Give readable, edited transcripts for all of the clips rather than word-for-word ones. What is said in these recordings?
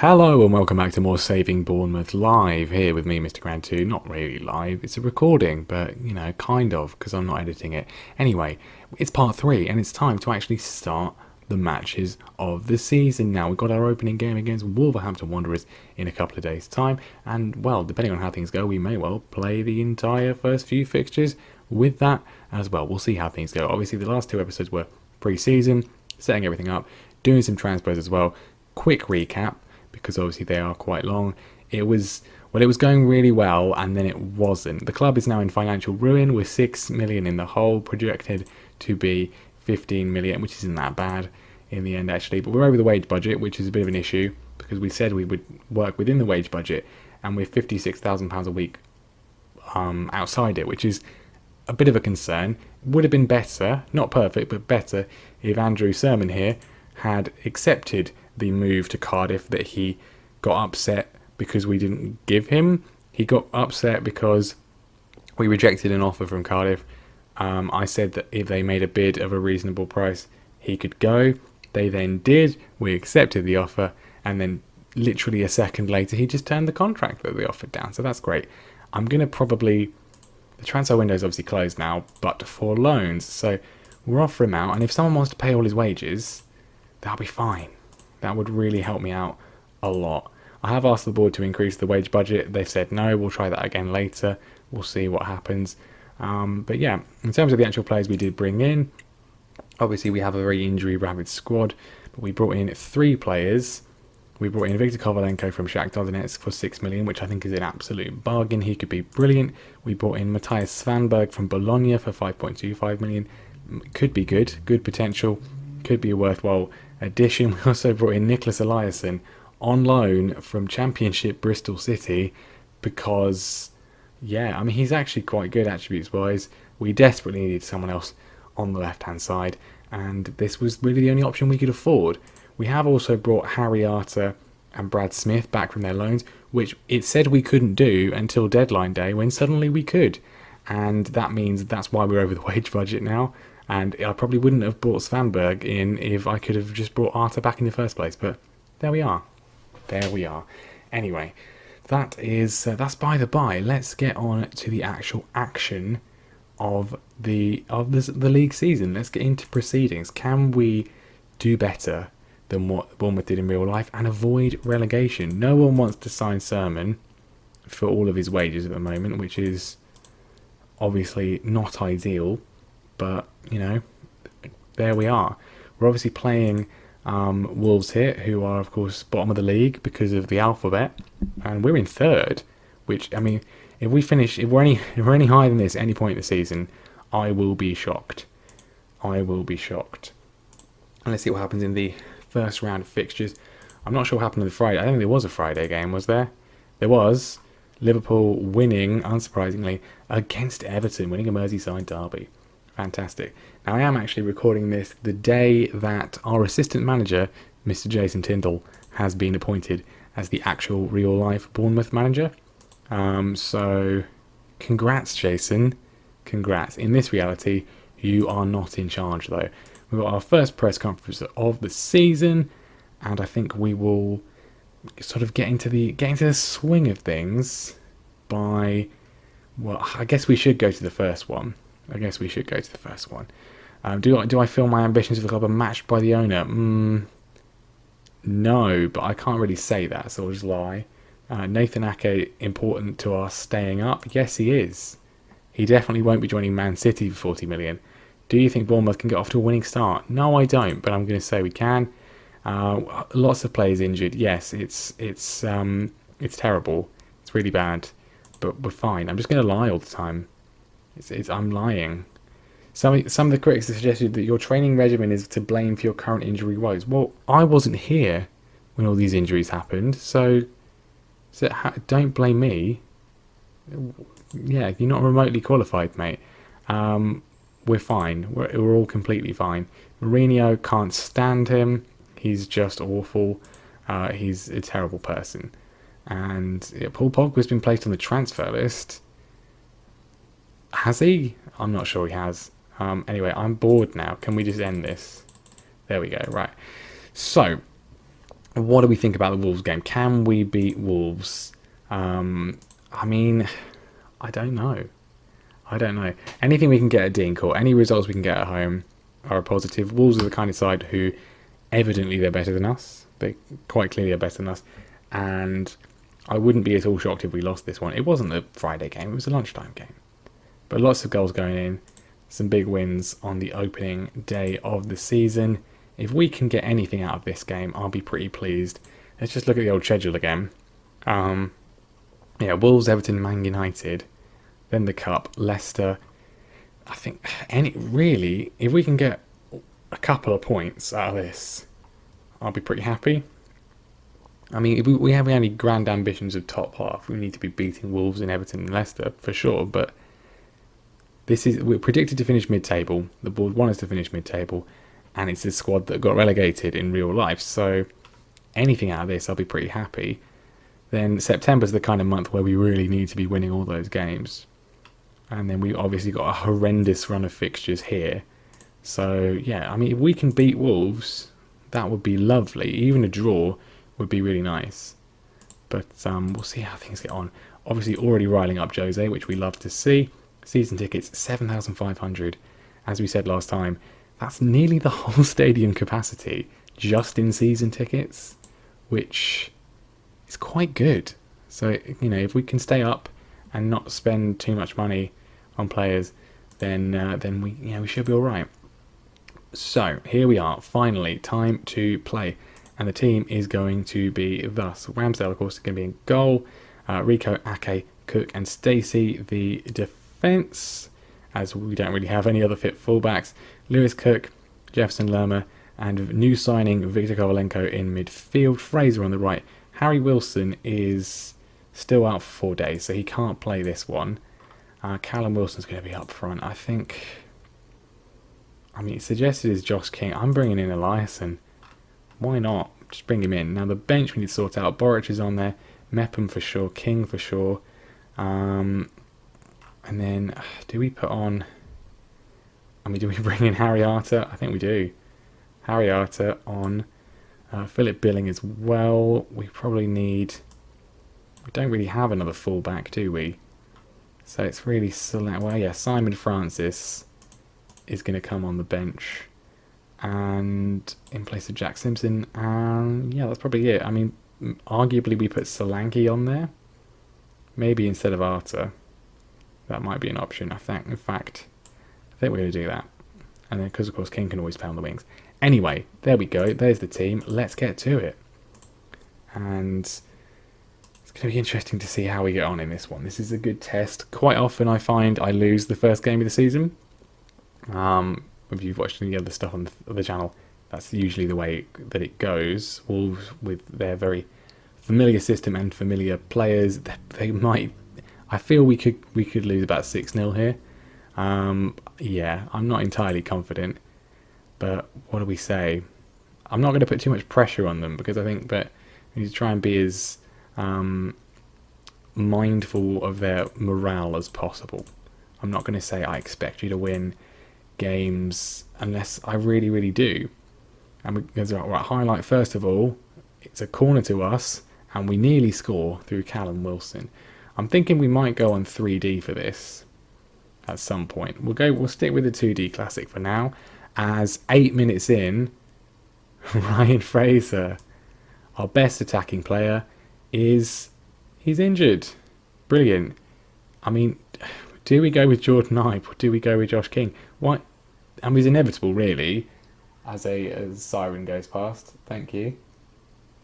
Hello and welcome back to more Saving Bournemouth live here with me, Mr. Grand 2. Not really live, it's a recording, but you know, kind of, because I'm not editing it. Anyway, it's part 3 and it's time to actually start the matches of the season now. We've got our opening game against Wolverhampton Wanderers in a couple of days' time, and well, depending on how things go, we may well play the entire first few fixtures with that as well. We'll see how things go. Obviously, the last 2 episodes were pre-season, setting everything up, doing some transfers as well. Quick recap, because obviously they are quite long. It was going really well, and then it wasn't. The club is now in financial ruin with 6 million in the hole, projected to be 15 million, which isn't that bad in the end actually, but we're over the wage budget, which is a bit of an issue because we said we would work within the wage budget, and we're £56,000 a week outside it, which is a bit of a concern. Would have been better, not perfect, but better if Andrew Sermon here had accepted the move to Cardiff that he got upset because we didn't give him. He got upset because we rejected an offer from Cardiff. I said that if they made a bid of a reasonable price, he could go. They then did. We accepted the offer, and then literally a second later, he just turned the contract that they offered down. So that's great. I'm going to probably... The transfer window is obviously closed now, but for loans. So we'll offer him out, and if someone wants to pay all his wages, that'll be fine. That would really help me out a lot. I have asked the board to increase the wage budget. They've said no. We'll try that again later. We'll see what happens. But yeah, in terms of the actual players we did bring in, obviously we have a very injury-ravaged squad. But we brought in 3 players. We brought in Viktor Kovalenko from Shakhtar Donetsk for 6 million, which I think is an absolute bargain. He could be brilliant. We brought in Matthias Svanberg from Bologna for 5.25 million. Could be good. Good potential. Could be a worthwhile addition. We also brought in Nicholas Eliason on loan from Championship Bristol City because, yeah, I mean, he's actually quite good attributes-wise. We desperately needed someone else on the left-hand side, and this was really the only option we could afford. We have also brought Harry Arter and Brad Smith back from their loans, which it said we couldn't do until deadline day, when suddenly we could. And that means that's why we're over the wage budget now. And I probably wouldn't have brought Svanberg in if I could have just brought Arter back in the first place. But there we are. There we are. Anyway, that's by the by. Let's get on to the actual action of the league season. Let's get into proceedings. Can we do better than what Bournemouth did in real life and avoid relegation? No one wants to sign Sermon for all of his wages at the moment, which is obviously not ideal. But, you know, there we are. We're obviously playing Wolves here, who are, of course, bottom of the league because of the alphabet. And we're in 3rd, which, I mean, if we're any higher than this at any point in the season, I will be shocked. I will be shocked. And let's see what happens in the first round of fixtures. I'm not sure what happened on the Friday. I don't think there was a Friday game, was there? There was. Liverpool winning, unsurprisingly, against Everton, winning a Merseyside derby. Fantastic. Now, I am actually recording this the day that our assistant manager, Mr. Jason Tyndall, has been appointed as the actual real-life Bournemouth manager. So, congrats, Jason. Congrats. In this reality, you are not in charge, though. We've got our first press conference of the season, and I think we will sort of get into the swing of things by... Well, I guess we should go to the first one. Do I feel my ambitions for the club are matched by the owner? No, but I can't really say that, so I'll just lie. Nathan Ake important to our staying up? Yes, he is. He definitely won't be joining Man City for 40 million. Do you think Bournemouth can get off to a winning start? No, I don't, but I'm going to say we can. Lots of players injured. Yes, it's terrible. It's really bad, but we're fine. I'm just going to lie all the time. I'm lying. Some of the critics have suggested that your training regimen is to blame for your current injury woes. Well, I wasn't here when all these injuries happened, so don't blame me. Yeah, you're not remotely qualified, mate. We're fine. We're all completely fine. Mourinho, can't stand him. He's just awful. He's a terrible person. And yeah, Paul Pogba's been placed on the transfer list. Has he? I'm not sure he has. Anyway, I'm bored now. Can we just end this? There we go. Right. So, what do we think about the Wolves game? Can we beat Wolves? I mean, I don't know. Anything we can get at Dean Court, any results we can get at home are a positive. Wolves are the kind of side who evidently they're better than us. They quite clearly are better than us. And I wouldn't be at all shocked if we lost this one. It wasn't a Friday game, it was a lunchtime game. But lots of goals going in, some big wins on the opening day of the season. If we can get anything out of this game, I'll be pretty pleased. Let's just look at the old schedule again. Wolves, Everton, Man United, then the Cup, Leicester. I think if we can get a couple of points out of this, I'll be pretty happy. I mean, if we have any grand ambitions of top half, we need to be beating Wolves and Everton and Leicester for sure. But we're predicted to finish mid-table. The board want us to finish mid-table, and it's a squad that got relegated in real life. So anything out of this, I'll be pretty happy. Then September's the kind of month where we really need to be winning all those games. And then we obviously got a horrendous run of fixtures here. So, yeah, I mean, if we can beat Wolves, that would be lovely. Even a draw would be really nice. But we'll see how things get on. Obviously, already riling up Jose, which we love to see. Season tickets, 7,500. As we said last time, that's nearly the whole stadium capacity just in season tickets, which is quite good. So, if we can stay up and not spend too much money on players, then we should be all right. So here we are, finally, time to play, and the team is going to be thus: Ramsdale, of course, is going to be in goal. Rico, Ake, Cook, and Stacey the defence, as we don't really have any other fit fullbacks. Lewis, Cook, Jefferson, Lerma, and new signing Victor Kovalenko in midfield. Fraser on the right. Harry Wilson is still out for 4 days, so he can't play this one. Callum Wilson's going to be up front. It's suggested is Josh King. I'm bringing in Eliason. Why not? Just bring him in. Now the bench we need to sort out. Boric is on there. Mepham for sure. King for sure. And then, do we put on... do we bring in Harry Arter? I think we do. Harry Arter on. Philip Billing as well. We probably need... We don't really have another fullback, do we? So it's really select. Well, yeah, Simon Francis is going to come on the bench, and in place of Jack Simpson. And yeah, that's probably it. Arguably we put Solanke on there, maybe instead of Arter. That might be an option. I think we're going to do that. And then, because of course King can always play on the wings. Anyway, there we go. There's the team. Let's get to it. And it's going to be interesting to see how we get on in this one. This is a good test. Quite often I find I lose the first game of the season. If you've watched any other stuff on the channel, that's usually the way that it goes. Wolves, with their very familiar system and familiar players, they might... I feel we could lose about 6-0 here. Yeah, I'm not entirely confident. But what do we say? I'm not going to put too much pressure on them, because I think that we need to try and be as mindful of their morale as possible. I'm not going to say I expect you to win games unless I really, really do. And there's a highlight. First of all, it's a corner to us, and we nearly score through Callum Wilson. I'm thinking we might go on 3D for this at some point. We'll stick with the 2D classic for now. As 8 minutes in, Ryan Fraser, our best attacking player, he's injured. Brilliant. Do we go with Jordan Ibe or do we go with Josh King? What? It's inevitable, really, as a siren goes past. Thank you.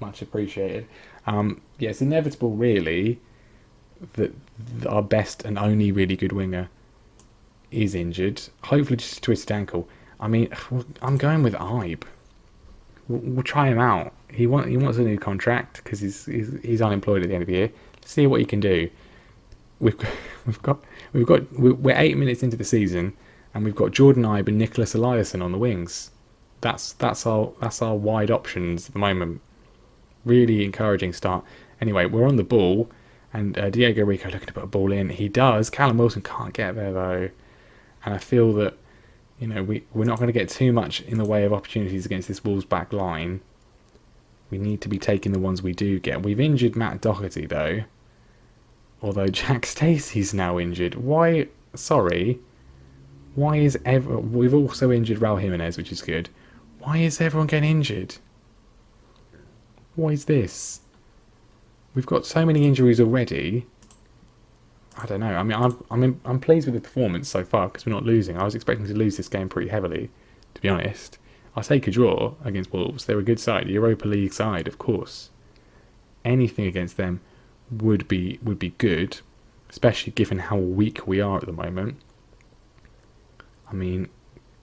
Much appreciated. It's inevitable, really, that our best and only really good winger is injured. Hopefully just a twisted ankle. I'm going with Ibe. We'll try him out. He wants a new contract because he's unemployed at the end of the year. See what he can do. We're 8 minutes into the season, and we've got Jordan Ibe and Nicholas Eliason on the wings. That's our wide options at the moment. Really encouraging start. Anyway, we're on the ball, and Diego Rico looking to put a ball in. He does. Callum Wilson can't get there though, and I feel that we're not going to get too much in the way of opportunities against this Wolves back line. We need to be taking the ones we do get. We've injured Matt Doherty, though. Although Jack Stacey's now injured. Why? Sorry. Why is we've also injured Raul Jimenez, which is good. Why is everyone getting injured? What is this? We've got so many injuries already. I don't know. I mean, I'm pleased with the performance so far because we're not losing. I was expecting to lose this game pretty heavily, to be honest. I'll take a draw against Wolves. They're a good side, Europa League side, of course. Anything against them would be good, especially given how weak we are at the moment. I mean,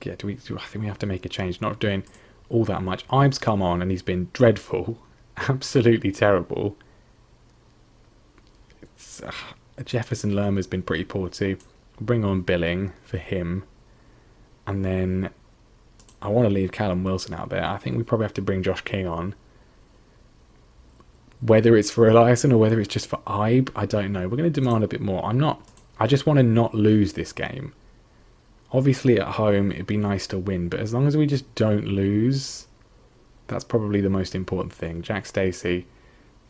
yeah, I think we have to make a change. Not doing all that much. Ibe's come on and he's been dreadful, absolutely terrible. Jefferson Lerma's been pretty poor too. Bring on Billing for him, and then I want to leave Callum Wilson out there. I think we probably have to bring Josh King on. Whether it's for Eliason or whether it's just for Ibe, I don't know. We're going to demand a bit more. I just want to not lose this game. Obviously at home it'd be nice to win, but as long as we just don't lose, that's probably the most important thing. Jack Stacey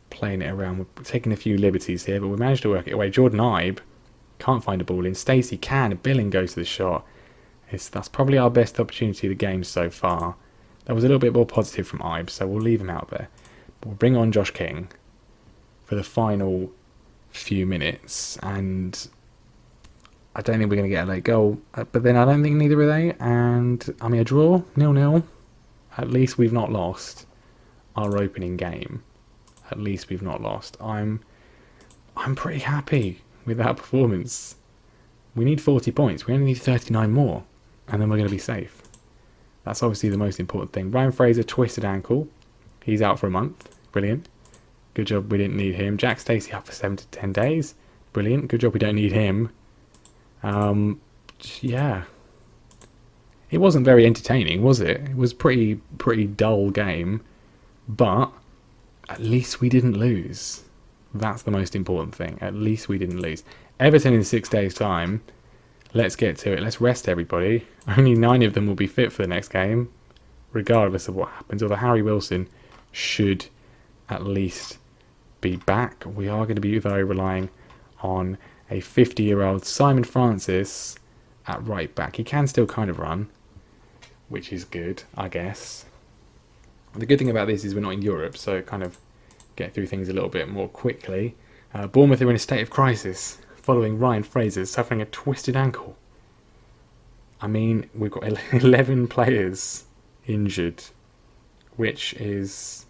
playing it around. We're taking a few liberties here, but we managed to work it away. Jordan Ibe can't find a ball in. Stacey can. Billing goes to the shot. That's probably our best opportunity of the game so far. That was a little bit more positive from Ibe, so we'll leave him out there. But we'll bring on Josh King for the final few minutes, and I don't think we're going to get a late goal, but then I don't think neither are they, and I mean a draw, 0-0. At least we've not lost our opening game. At least we've not lost. I'm pretty happy with that performance. We need 40 points. We only need 39 more, and then we're going to be safe. That's obviously the most important thing. Ryan Fraser, twisted ankle. He's out for a month. Brilliant. Good job we didn't need him. Jack Stacey out for 7 to 10 days. Brilliant. Good job we don't need him. Yeah. It wasn't very entertaining, was it? It was pretty dull game. But at least we didn't lose. That's the most important thing. At least we didn't lose. Everton in 6 days' time. Let's get to it. Let's rest everybody. Only 9 of them will be fit for the next game, regardless of what happens. Although Harry Wilson should at least be back. We are going to be, though, relying on a 50-year-old Simon Francis at right back. He can still kind of run, which is good, I guess. The good thing about this is we're not in Europe, so kind of get through things a little bit more quickly. Bournemouth are in a state of crisis following Ryan Fraser suffering a twisted ankle. I mean, we've got 11 players injured, which is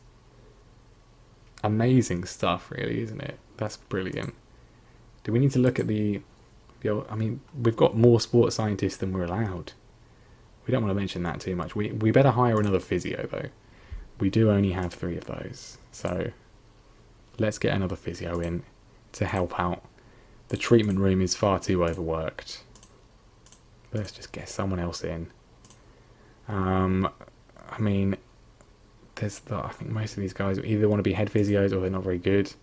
amazing stuff, really, isn't it? That's brilliant. Do we need to look at the I mean, we've got more sports scientists than we're allowed. We don't want to mention that too much. We better hire another physio, though. We do only have 3 of those, so let's get another physio in to help out. The treatment room is far too overworked. Let's just get someone else in. I mean, I think most of these guys either want to be head physios or they're not very good.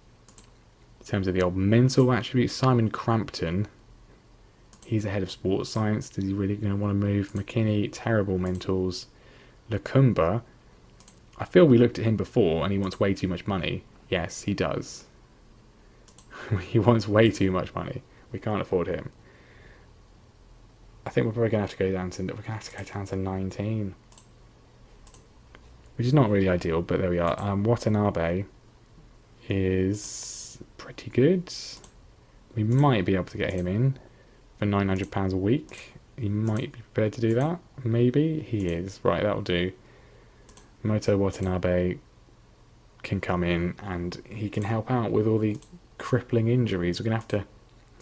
In terms of the old mental attributes, Simon Crampton, he's the head of sports science. Is he really going to want to move? McKinney, terrible mentals. Lacumba, I feel we looked at him before and he wants way too much money. Yes, he does. He wants way too much money. We can't afford him. I think we're probably going to have to go down to 19. Which is not really ideal, but there we are. Watanabe is pretty good. We might be able to get him in for £900 a week. He might be prepared to do that. Maybe he is. Right, that'll do. Moto Watanabe can come in and he can help out with all the crippling injuries. We're gonna have to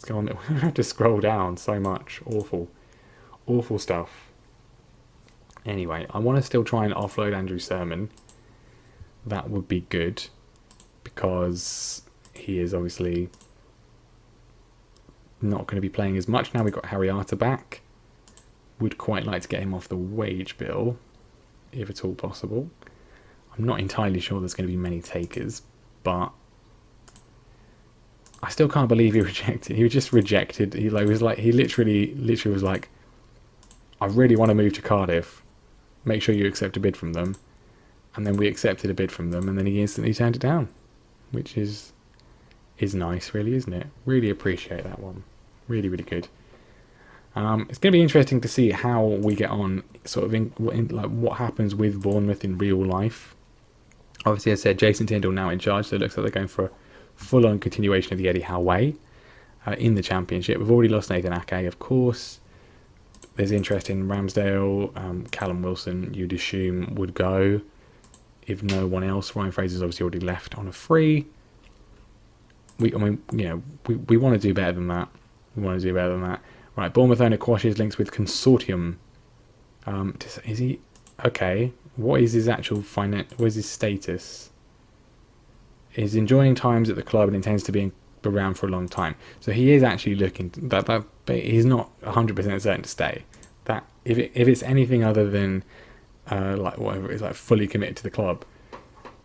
we're gonna have to scroll down so much. Awful stuff. Anyway, I want to still try and offload Andrew Sermon. That would be good because he is obviously not going to be playing as much now. We've got Harry Arter back. Would quite like to get him off the wage bill, if at all possible. I'm not entirely sure there's going to be many takers, but I still can't believe he rejected. He was just rejected. He literally was like, I really want to move to Cardiff. Make sure you accept a bid from them. And then we accepted a bid from them, and then he instantly turned it down, which is nice, really, isn't it? Really appreciate that one. Really, really good. It's going to be interesting to see how we get on, sort of in like what happens with Bournemouth in real life. Obviously, as I said, Jason Tindall now in charge, so it looks like they're going for a full-on continuation of the Eddie Howe way in the Championship. We've already lost Nathan Ake, of course. There's interest in Ramsdale. Callum Wilson, you'd assume, would go if no one else. Ryan Fraser's obviously already left on a free. We want to do better than that. Right, Bournemouth owner quashes links with consortium. Is he okay? What is his actual what is his status? He's enjoying times at the club and intends to be around for a long time. So he is actually looking but he's not 100% certain to stay. That if it's anything other than like whatever it is, like fully committed to the club,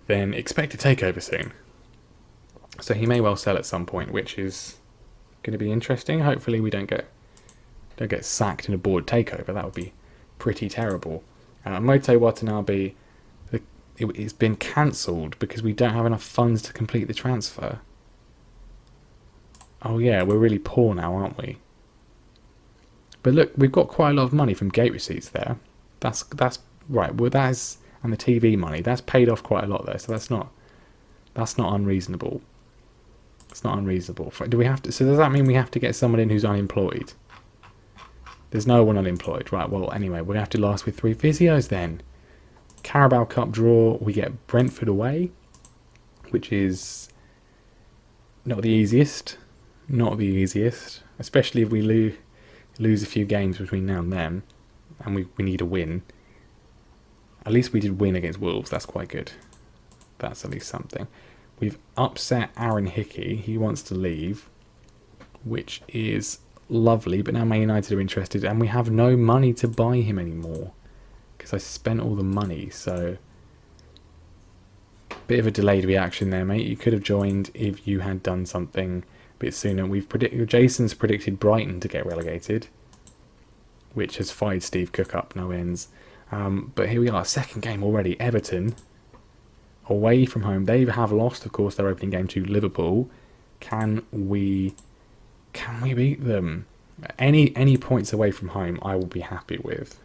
then expect a takeover soon. So he may well sell at some point, which is going to be interesting. Hopefully we don't get sacked in a board takeover. That would be pretty terrible. Moto Watanabe, it's been cancelled because we don't have enough funds to complete the transfer. Oh yeah, we're really poor now, aren't we? But look, we've got quite a lot of money from gate receipts there. That's right. Well, and the TV money, that's paid off quite a lot there. So that's not unreasonable. It's not unreasonable. Do we have to? So does that mean we have to get someone in who's unemployed? There's no one unemployed, right? Well, anyway, we're gonna have to last with 3 physios then. Carabao Cup draw. We get Brentford away, which is not the easiest. Not the easiest, especially if we lose a few games between now and then, and we need a win. At least we did win against Wolves. That's quite good. That's at least something. We've upset Aaron Hickey. He wants to leave, which is lovely. But now Man United are interested, and we have no money to buy him anymore because I spent all the money. So, bit of a delayed reaction there, mate. You could have joined if you had done something a bit sooner. Jason's predicted Brighton to get relegated, which has fired Steve Cook up no ends. But here we are, second game already. Everton away from home. They have lost, of course, their opening game to Liverpool. Can we beat them? Any points away from home, I will be happy with.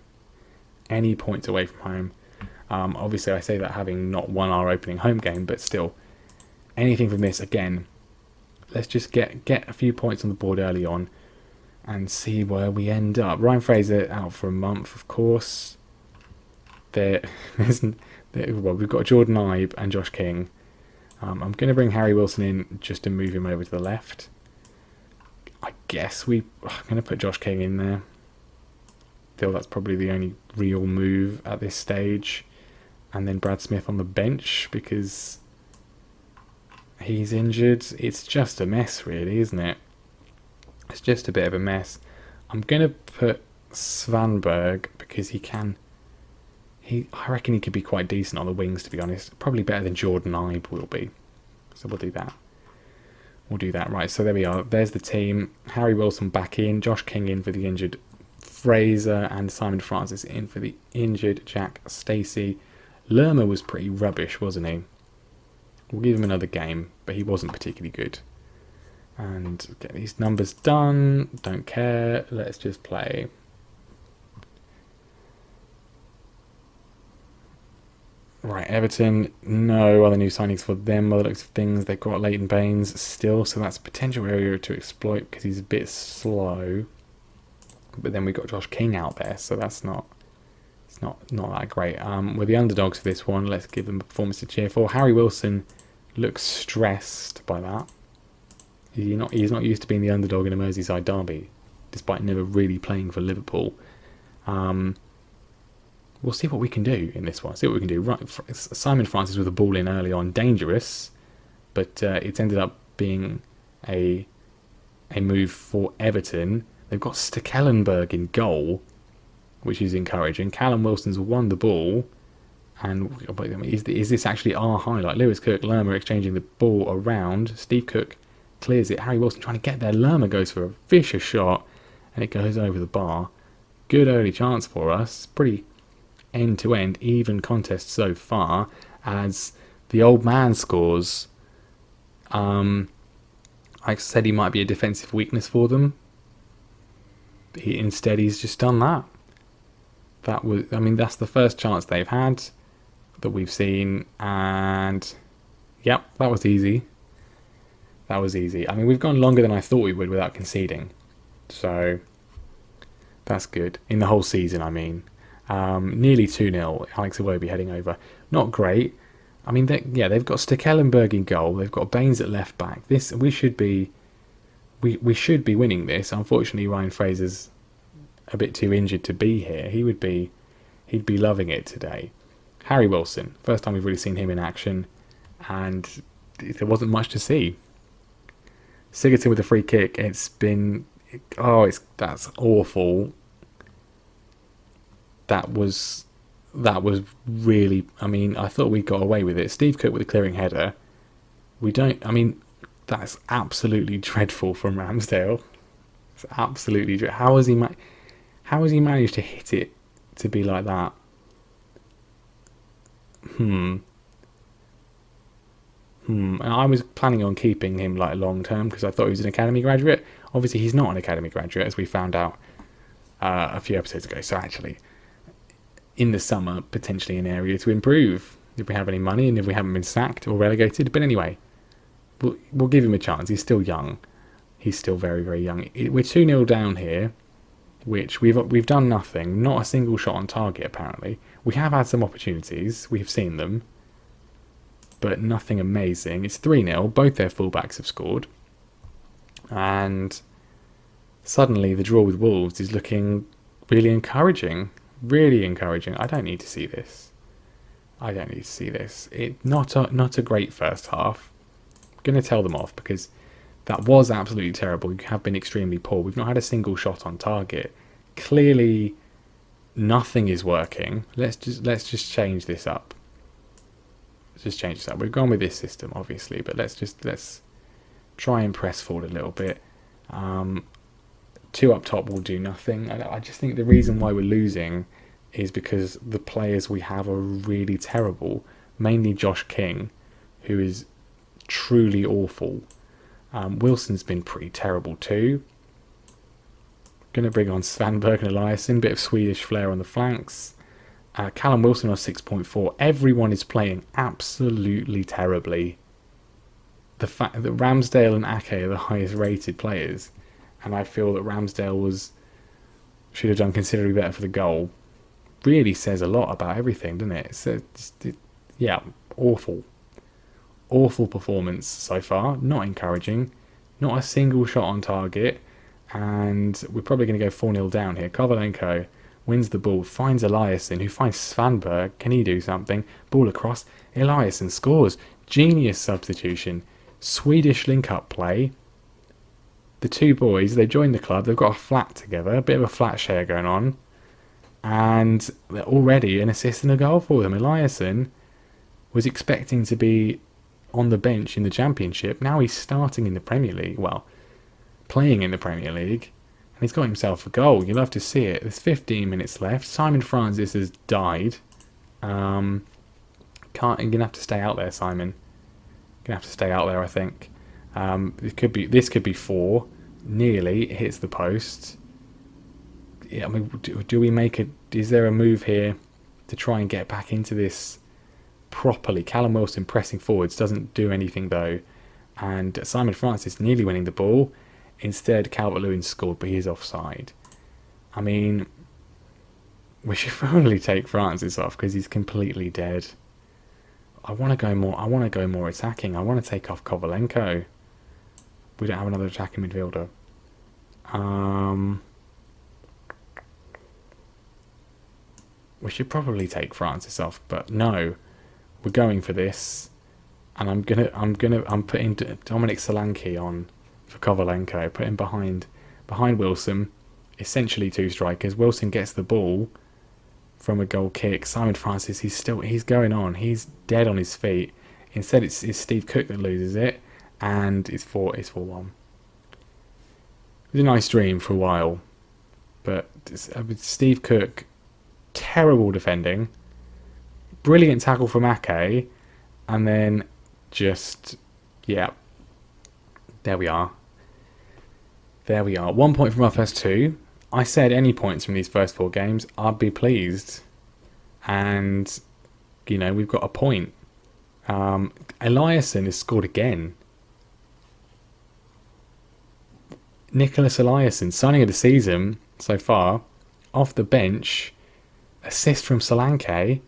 Any points away from home. Obviously, I say that having not won our opening home game, but still, anything from this, again, let's just get a few points on the board early on and see where we end up. Ryan Fraser out for a month, of course. We've got Jordan Ibe and Josh King. I'm going to bring Harry Wilson in just to move him over to the left. I guess I'm going to put Josh King in there. Feel that's probably the only real move at this stage. And then Brad Smith on the bench because he's injured. It's just a mess, really, isn't it? It's just a bit of a mess. I'm going to put Svanberg because I reckon he could be quite decent on the wings, to be honest. Probably better than Jordan Ibe will be. So we'll do that. Right, so there we are. There's the team. Harry Wilson back in. Josh King in for the injured Fraser. And Simon Francis in for the injured Jack Stacey. Lerma was pretty rubbish, wasn't he? We'll give him another game, but he wasn't particularly good. And get these numbers done. Don't care. Let's just play. Right, Everton, no other new signings for them by the looks of things. They've got Leighton Baines still, so that's a potential area to exploit because he's a bit slow. But then we've got Josh King out there, so that's not that great. We're the underdogs for this one. Let's give them a performance to cheer for. Harry Wilson looks stressed by that. He's not used to being the underdog in a Merseyside derby, despite never really playing for Liverpool. We'll see what we can do in this one. See what we can do. Right, Simon Francis with a ball in early on, dangerous, but it's ended up being a move for Everton. They've got Stekelenburg in goal, which is encouraging. Callum Wilson's won the ball, and is this actually our highlight? Lewis Cook, Lerma exchanging the ball around. Steve Cook clears it. Harry Wilson trying to get there. Lerma goes for a vicious shot, and it goes over the bar. Good early chance for us. Pretty end to end even contest so far, as the old man scores. I said he might be a defensive weakness for them. Instead, he's just done that. That's the first chance they've had that we've seen, and yep, that was easy. That was easy. I mean, we've gone longer than I thought we would without conceding, so that's good. In the whole season, I mean. Nearly 2-0, Alex Iwobi heading over. Not great. I mean, they've got Stekelenburg in goal. They've got Baines at left back. We should be winning this. Unfortunately, Ryan Fraser's a bit too injured to be here. He'd be loving it today. Harry Wilson, first time we've really seen him in action, and there wasn't much to see. Sigurdsson with a free kick. That's awful. That was really, I mean, I thought we got away with it. Steve Cook with a clearing header. That's absolutely dreadful from Ramsdale. It's absolutely dreadful. How has he managed to hit it to be like that? And I was planning on keeping him like long term because I thought he was an academy graduate. Obviously, he's not an academy graduate, as we found out a few episodes ago. So actually, in the summer, potentially an area to improve if we have any money and if we haven't been sacked or relegated. But anyway, we'll give him a chance. He's still young. He's still very, very young. We're 2-0 down here, which we've done nothing. Not a single shot on target, apparently. We have had some opportunities. We've seen them. But nothing amazing. It's 3-0. Both their fullbacks have scored. And suddenly the draw with Wolves is looking really encouraging. Really encouraging. I don't need to see this. Not a great first half. I'm going to tell them off because that was absolutely terrible. You have been extremely poor. We've not had a single shot on target. Clearly, nothing is working. Let's just change this up. We've gone with this system, obviously, but let's try and press forward a little bit. 2 up top will do nothing. I just think the reason why we're losing is because the players we have are really terrible. Mainly Josh King, who is truly awful. Wilson's been pretty terrible too. Going to bring on Svanberg and Eliason. Bit of Swedish flair on the flanks. Callum Wilson on 6.4. Everyone is playing absolutely terribly. The fact that Ramsdale and Ake are the highest rated players, and I feel that Ramsdale should have done considerably better for the goal, really says a lot about everything, doesn't it? Awful. Awful performance so far. Not encouraging. Not a single shot on target. And we're probably going to go 4-0 down here. Kovalenko wins the ball, finds Eliason, who finds Svanberg. Can he do something? Ball across. Eliason scores. Genius substitution. Swedish link-up play. The two boys, they joined the club. They've got a flat together. A bit of a flat share going on. And they're already an assist and a goal for them. Eliason was expecting to be on the bench in the Championship. Now he's starting in the Premier League. Well, playing in the Premier League. And he's got himself a goal. You love to see it. There's 15 minutes left. Simon Francis has died. You're going to have to stay out there, Simon. You're going to have to stay out there, I think. This could be 4. Nearly. It hits the post. Yeah, I mean, do we make it? Is there a move here to try and get back into this properly? Callum Wilson pressing forwards doesn't do anything though, and Simon Francis nearly winning the ball. Instead, Calvert-Lewin scored, but he is offside. I mean, we should probably take Francis off because he's completely dead. I want to go more attacking. I want to take off Kovalenko. We don't have another attacking midfielder. We should probably take Francis off, but no, we're going for this, and I'm putting Dominic Solanke on for Kovalenko, put him behind Wilson, essentially 2 strikers. Wilson gets the ball from a goal kick. Simon Francis, he's going on, he's dead on his feet. Instead, it's Steve Cook that loses it, and it's 4-1. It was a nice dream for a while, but Steve Cook terrible defending, brilliant tackle from Ake, and then just, yeah, there we are. There we are. 1 point from our first two. I said any points from these first 4 games, I'd be pleased. And, you know, we've got a point. Eliason has scored again. Nicholas Eliason, signing of the season so far, off the bench, assist from Solanke.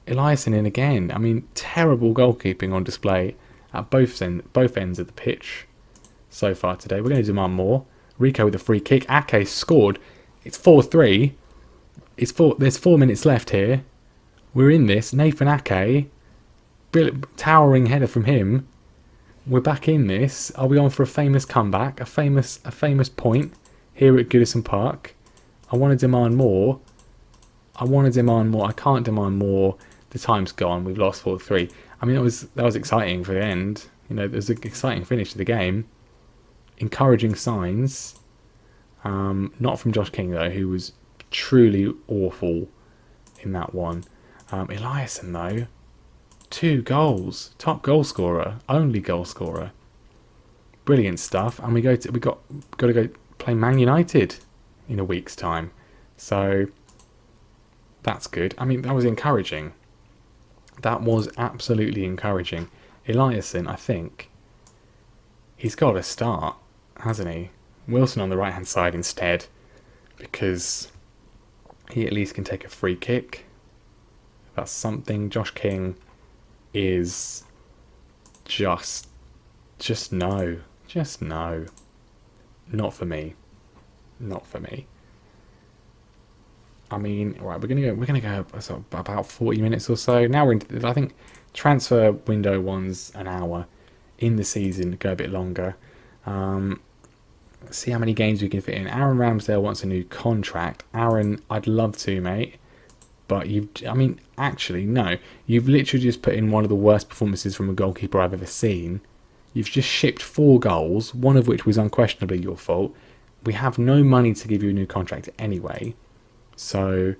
Eliason in again. I mean, terrible goalkeeping on display at both ends of the pitch so far today. We're going to demand more. Rico with a free kick. Ake scored. It's 4-3. There's 4 minutes left here. We're in this. Nathan Ake, towering header from him. We're back in this. Are we on for a famous comeback? A famous point here at Goodison Park. I want to demand more. I can't demand more. The time's gone. We've lost 4-3. I mean, that was exciting for the end. You know, there's an exciting finish to the game. Encouraging signs. Not from Josh King, though, who was truly awful in that one. Eliason, though, 2 goals. Top goal scorer. Only goal scorer. Brilliant stuff. And we got to go play Man United in a week's time. So that's good. I mean, that was encouraging. That was absolutely encouraging. Eliason, I think, he's got to start, hasn't he? Wilson on the right-hand side instead, because he at least can take a free kick. That's something. Josh King is just no. Just no. Not for me. Not for me. I mean, right, we're gonna go sort of about 40 minutes or so. Now we're into, I think transfer window one's an hour. In the season, go a bit longer. See how many games we can fit in. Aaron Ramsdale wants a new contract. Aaron, I'd love to, mate. But actually, no. You've literally just put in one of the worst performances from a goalkeeper I've ever seen. You've just shipped 4 goals, one of which was unquestionably your fault. We have no money to give you a new contract anyway. So,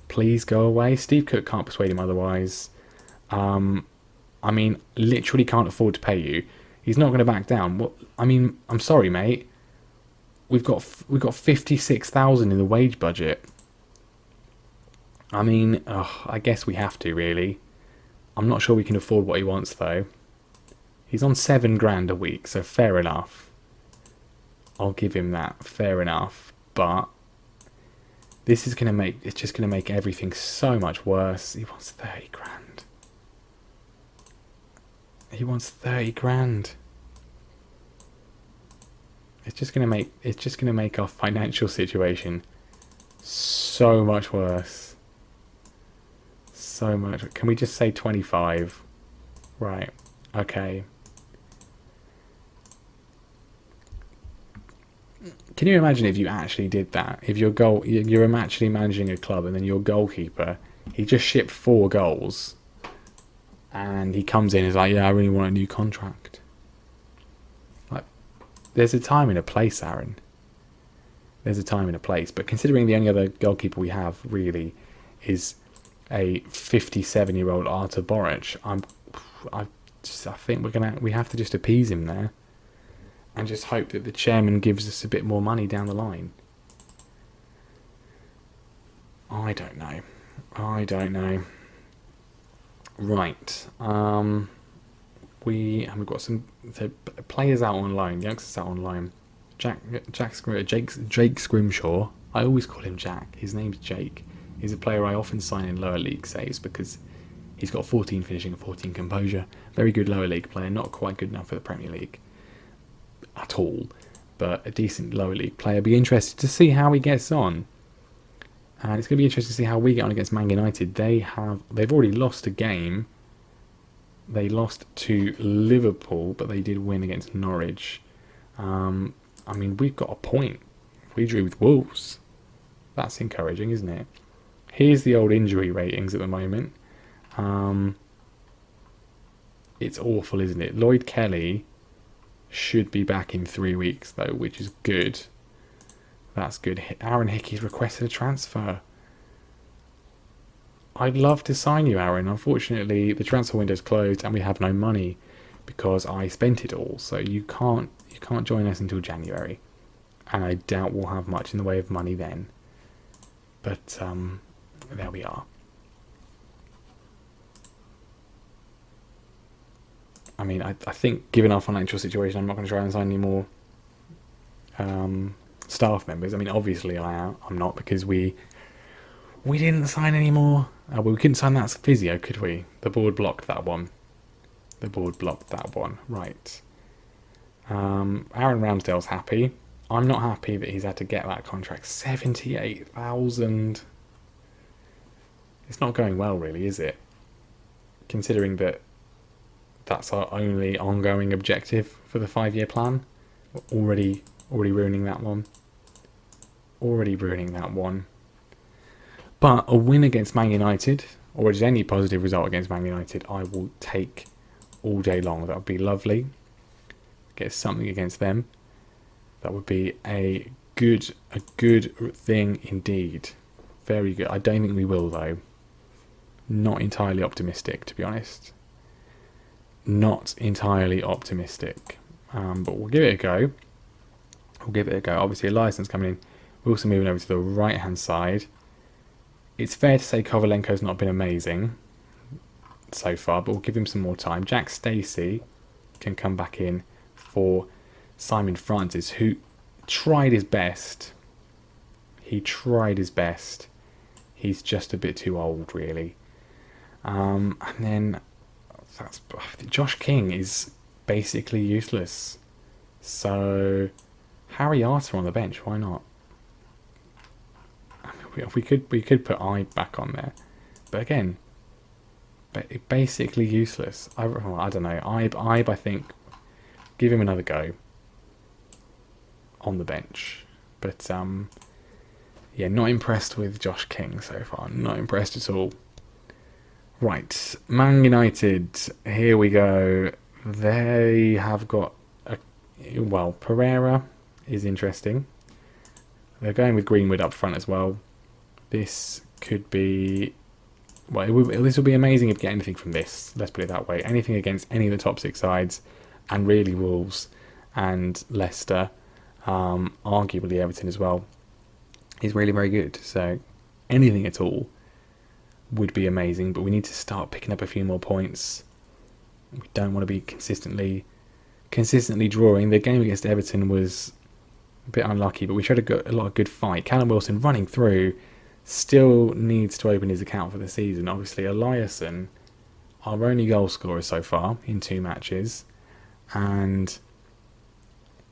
please go away. Steve Cook can't persuade him otherwise. Literally can't afford to pay you. He's not going to back down. Well, I'm sorry, mate. We've got 56,000 in the wage budget. I guess we have to, really. I'm not sure we can afford what he wants, though. He's on $7,000 a week, so fair enough. I'll give him that. Fair enough. But this is it's just going to make everything so much worse. He wants 30 grand. He wants 30 grand. It's just going to make our financial situation so much worse. So much. Can we just say 25? Right. Okay. Can you imagine if you actually did that? If you're actually managing a club and then your goalkeeper, he just shipped 4 goals and he comes in and is like, yeah, I really want a new contract. Like, there's a time and a place, Aaron. There's a time and a place. But considering the only other goalkeeper we have really is a 57-year-old Artur Boric, I think we have to just appease him there. And just hope that the chairman gives us a bit more money down the line. I don't know. Right. We've got some players out on loan, youngsters out on loan. Jake Scrimshaw. I always call him Jack. His name's Jake. He's a player I often sign in lower league saves because he's got 14 finishing and 14 composure. Very good lower league player, not quite good enough for the Premier League at all, but a decent lower league player. Be interested to see how he gets on, and it's going to be interesting to see how we get on against Man United. They've already lost a game. They lost to Liverpool, but they did win against Norwich. We've got a point. We drew with Wolves. That's encouraging, isn't it? Here's the old injury ratings at the moment. It's awful, isn't it? Lloyd Kelly should be back in 3 weeks, though, which is good. That's good. Aaron Hickey's requested a transfer. I'd love to sign you, Aaron. Unfortunately, the transfer window's closed and we have no money because I spent it all. So you can't join us until January, and I doubt we'll have much in the way of money then. But there we are. I mean, I think given our financial situation, I'm not going to try and sign any more staff members. I mean, obviously I'm not, because we didn't sign any more. Well, we couldn't sign that physio, could we? The board blocked that one. Right. Aaron Ramsdale's happy. I'm not happy that he's had to get that contract. 78,000. It's not going well, really, is it? Considering that that's our only ongoing objective for the 5-year plan. We're already ruining that one. But a win against Man United, or just any positive result against Man United, I will take all day long. That would be lovely. Get something against them. That would be a good thing indeed. Very good. I don't think we will, though. Not entirely optimistic, to be honest. Not entirely optimistic. But we'll give it a go. Obviously, Eliason's coming in. We're also moving over to the right-hand side. It's fair to say Kovalenko's not been amazing so far, but we'll give him some more time. Jack Stacey can come back in for Simon Francis, who tried his best. He's just a bit too old, really. And then Josh King is basically useless. So Harry Arter on the bench, why not? We could put Ibe back on there, but again, basically useless. I don't know. Ibe, I think, give him another go on the bench. But yeah, not impressed with Josh King so far. Not impressed at all. Right, Man United. Here we go. They have got Pereira is interesting. They're going with Greenwood up front as well. This could be... this will be amazing if we get anything from this. Let's put it that way. Anything against any of the top 6 sides, and really Wolves and Leicester, arguably Everton as well, is really very good. So anything at all would be amazing, but we need to start picking up a few more points. We don't want to be consistently drawing. The game against Everton was a bit unlucky, but we showed a lot of good fight. Callum Wilson running through, still needs to open his account for the season. Obviously, Eliason, our only goal scorer so far in 2 matches, and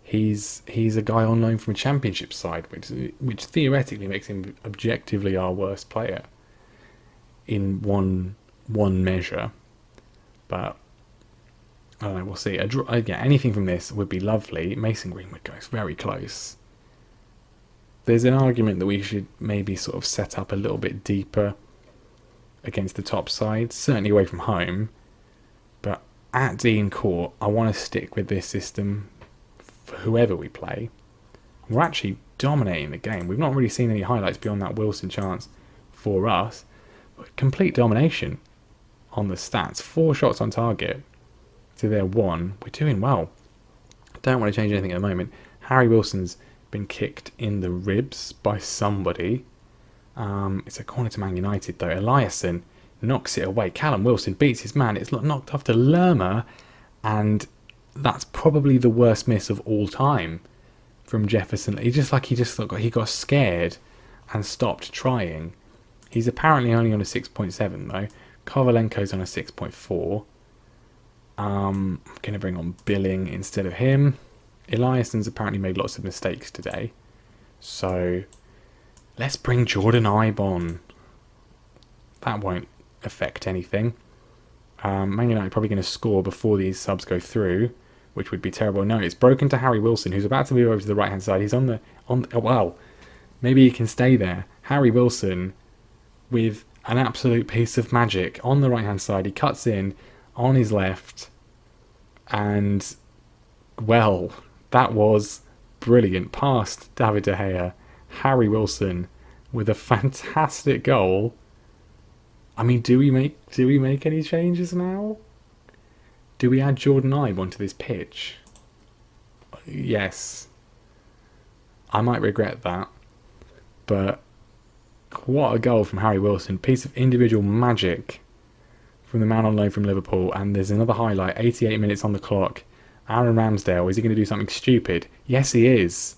he's a guy on loan from a Championship side, which theoretically makes him objectively our worst player in one measure. But I don't know, we'll see. Anything from this would be lovely. Mason Greenwood goes very close. There's an argument that we should maybe sort of set up a little bit deeper against the top sides, certainly away from home. But at Dean Court, I want to stick with this system for whoever we play. We're actually dominating the game. We've not really seen any highlights beyond that Wilson chance for us. But complete domination on the stats. 4 shots on target to their 1. We're doing well. I don't want to change anything at the moment. Harry Wilson's been kicked in the ribs by somebody. It's a corner to Man United though. Eliason knocks it away. Callum Wilson beats his man. It's knocked off to Lerma, and that's probably the worst miss of all time from Jefferson. He got scared and stopped trying. He's apparently only on a 6.7 though. Kovalenko's on a 6.4. I'm going to bring on Billing instead of him. Eliason's apparently made lots of mistakes today. So let's bring Jordan Ibe on. That won't affect anything. Man United are probably going to score before these subs go through, which would be terrible. No, it's broken to Harry Wilson, who's about to move over to the right-hand side. He's on well, maybe he can stay there. Harry Wilson with an absolute piece of magic on the right-hand side. He cuts in on his left, and, well, that was brilliant. Past David De Gea, Harry Wilson with a fantastic goal. I mean, do we make any changes now? Do we add Jordan Ibe onto this pitch? Yes. I might regret that, but what a goal from Harry Wilson. Piece of individual magic from the man on loan from Liverpool. And there's another highlight, 88 minutes on the clock. Aaron Ramsdale, is he going to do something stupid? Yes, he is.